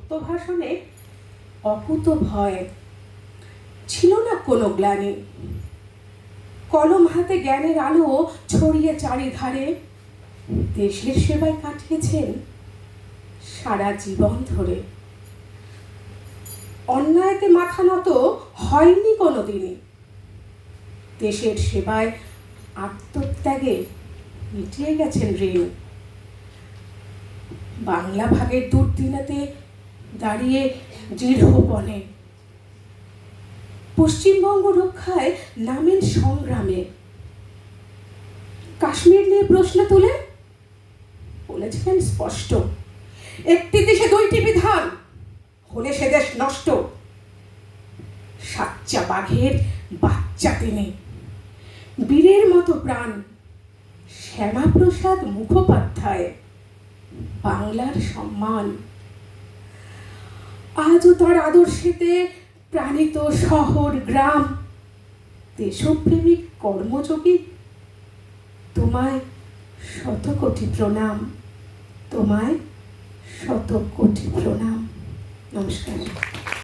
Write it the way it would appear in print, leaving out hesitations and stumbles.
সত্য ভাষণে অকুত ভয়, ছিল না কোনো গ্লানি। কলম হাতে জ্ঞানের আলো ছড়িয়ে চারিধারে, দেশের সেবায় কাটিয়েছেন সারা জীবন ধরে। অন্যায়তে মাথা নত হয়নি কোনোদিনই, দেশের সেবায় আত্মত্যাগে মিটিয়ে গেছেন ঋণ। বাংলা ভাগের দুর্দিনেতে দাঁড়িয়ে দৃঢ়পণে, পশ্চিমবঙ্গ রক্ষায় নামেন সংগ্রামে। কাশ্মীর নিয়ে প্রশ্ন তুলে বলেছিলেন স্পষ্ট, একটি দেশে দুইটি বিধান, হলে সে দেশ নষ্ট। সাচ্চা বাঘের বাচ্চা তিনি, বীরের মতো প্রাণ। শ্যামাপ্রসাদ মুখোপাধ্যায় বাংলার সম্মান। আজও তার আদর্শেতে প্রাণিত শহর গ্রাম। দেশপ্রেমিক কর্মযোগী, তোমায় শত কোটি প্রণাম, তোমায় শত কোটি প্রণাম। নমস্কার।